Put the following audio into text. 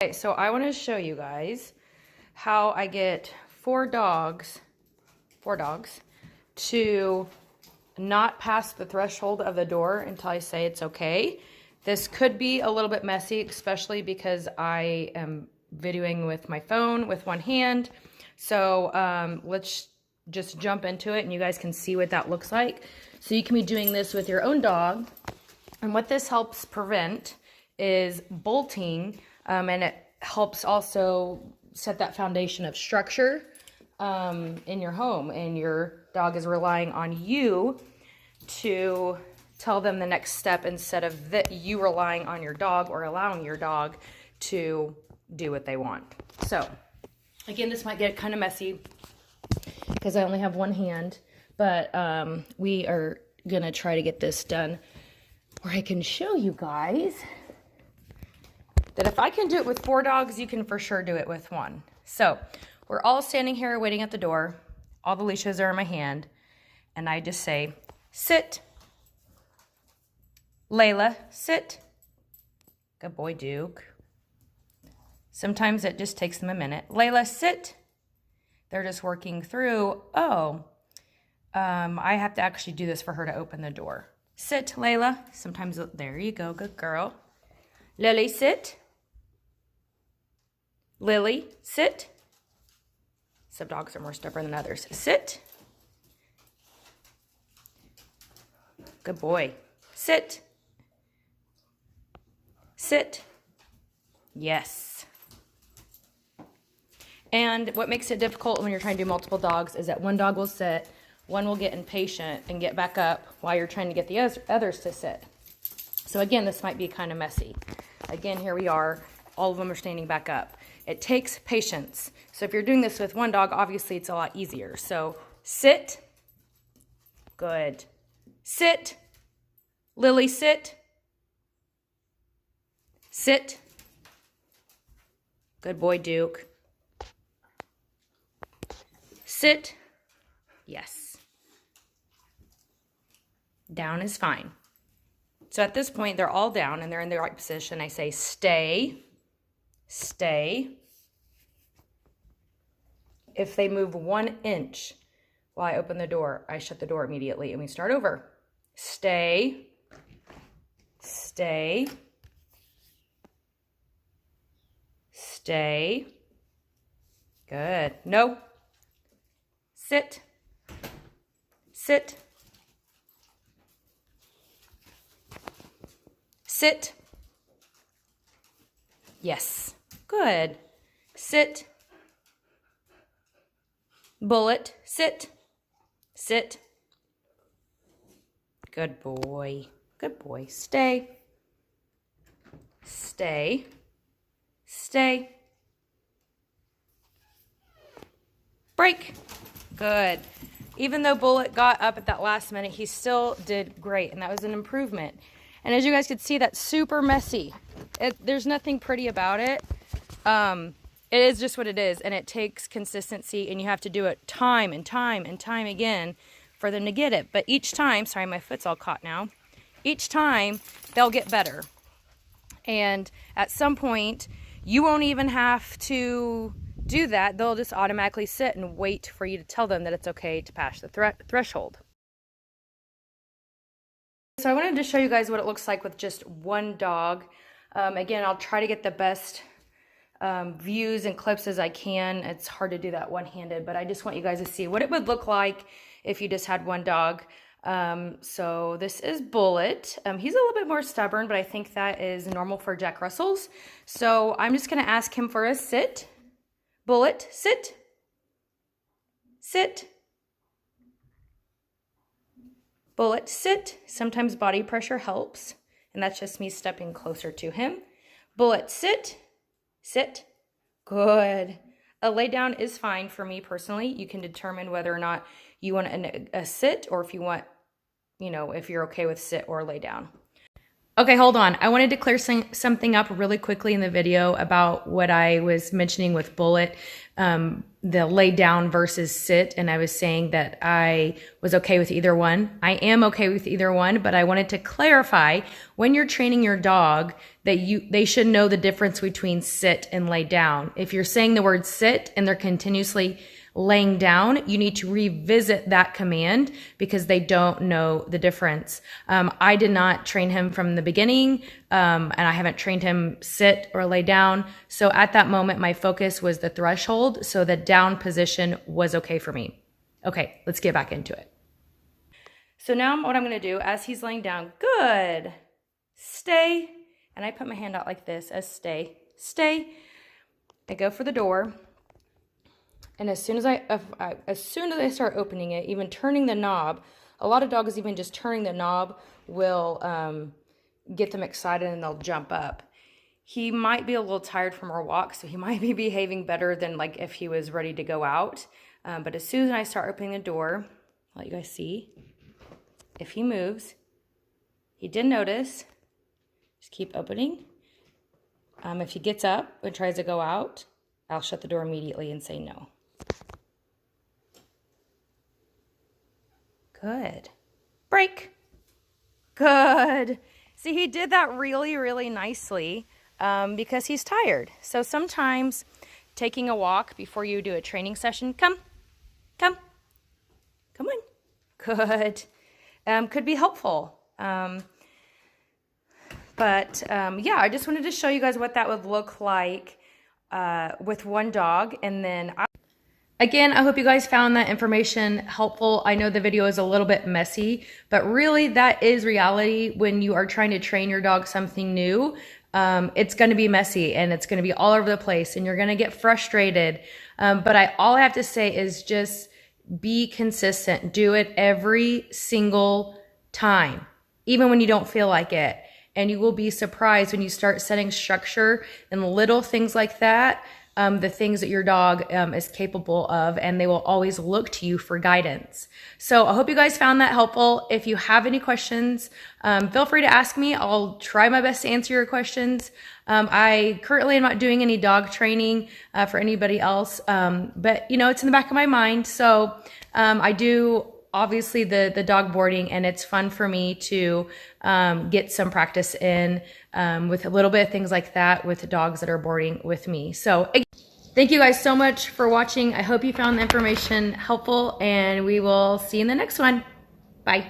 Okay, so I want to show you guys how I get four dogs to not pass the threshold of the door until I say it's okay. This could be a little bit messy, especially because I am videoing with my phone with one hand. So let's just jump into it and you guys can see what that looks like. So you can be doing this with your own dog. And what this helps prevent is bolting, and it helps also set that foundation of structure in your home, and your dog is relying on you to tell them the next step instead of you relying on your dog or allowing your dog to do what they want. So again, this might get kind of messy because I only have one hand, but we are gonna try to get this done where I can show you guys that if I can do it with four dogs, you can for sure do it with one. So we're all standing here waiting at the door. All the leashes are in my hand. And I just say, sit. Layla, sit. Good boy, Duke. Sometimes it just takes them a minute. Layla, sit. They're just working through, I have to actually do this for her to open the door. Sit, Layla. Sometimes, there you go, good girl. Lily, sit. Lily, sit. Some dogs are more stubborn than others. Sit. Good boy. Sit. Sit. Yes. And what makes it difficult when you're trying to do multiple dogs is that one dog will sit, one will get impatient and get back up while you're trying to get the others to sit. So again, this might be kind of messy. Again, here we are. All of them are standing back up. It takes patience. So if you're doing this with one dog, obviously it's a lot easier. So sit. Good. Sit. Lily, sit. Sit. Good boy, Duke. Sit. Yes. Down is fine. So at this point, they're all down and they're in the right position. I say, stay, stay. If they move 1 inch while I open the door, I shut the door immediately and we start over. Stay, stay, stay. Good. No. Sit, sit. Sit. Yes. Good. Sit. Bullet. Sit. Sit. Good boy. Good boy. Stay. Stay. Stay. Break. Good. Even though Bullet got up at that last minute, he still did great, and that was an improvement. And as you guys could see, that's super messy. There's nothing pretty about it. It is just what it is, and it takes consistency, and you have to do it time and time and time again for them to get it. But each time, sorry, my foot's all caught now. Each time, they'll get better. And at some point, you won't even have to do that. They'll just automatically sit and wait for you to tell them that it's okay to pass the threshold. So I wanted to show you guys what it looks like with just one dog. Again, I'll try to get the best views and clips as I can. It's hard to do that one-handed, but I just want you guys to see what it would look like if you just had one dog. So this is Bullet. He's a little bit more stubborn, but I think that is normal for Jack Russells. So I'm just going to ask him for a sit. Bullet, sit. Sit. Bullet, sit. Sometimes body pressure helps, and that's just me stepping closer to him. Bullet, sit. Sit. Good. A lay down is fine for me personally. You can determine whether or not you want a sit, or if you want, if you're okay with sit or lay down. Okay, hold on. I wanted to clear something up really quickly in the video about what I was mentioning with Bullet. the lay down versus sit, and I was saying that I was okay with either one. I am okay with either one, but I wanted to clarify when you're training your dog that they should know the difference between sit and lay down. If you're saying the word sit and they're continuously laying down, you need to revisit that command because they don't know the difference. I did not train him from the beginning, and I haven't trained him sit or lay down. So at that moment, my focus was the threshold. So the down position was okay for me. Okay, let's get back into it. So now what I'm gonna do as he's laying down, good, stay. And I put my hand out like this as stay, stay. I go for the door. And as soon as I start opening it, even turning the knob, a lot of dogs, even just turning the knob will get them excited and they'll jump up. He might be a little tired from our walk, so he might be behaving better than like if he was ready to go out. But as soon as I start opening the door, I'll let you guys see. If he moves, he did notice. Just keep opening. If he gets up and tries to go out, I'll shut the door immediately and say no. Good. Break. Good. See, he did that really, really nicely because he's tired. So sometimes taking a walk before you do a training session, come on. Good. Could be helpful. Yeah, I just wanted to show you guys what that would look like with one dog. And then again, I hope you guys found that information helpful. I know the video is a little bit messy, but really that is reality when you are trying to train your dog something new. It's going to be messy and it's going to be all over the place and you're going to get frustrated. But all I have to say is just be consistent. Do it every single time, even when you don't feel like it. And you will be surprised when you start setting structure and little things like that, the things that your dog is capable of, and they will always look to you for guidance. So I hope you guys found that helpful. If you have any questions, feel free to ask me. I'll try my best to answer your questions. I currently am not doing any dog training for anybody else, but you know, it's in the back of my mind. So I do obviously the dog boarding, and it's fun for me to get some practice in with a little bit of things like that with the dogs that are boarding with me. So thank you guys so much for watching. I hope you found the information helpful, and we will see you in the next one. Bye.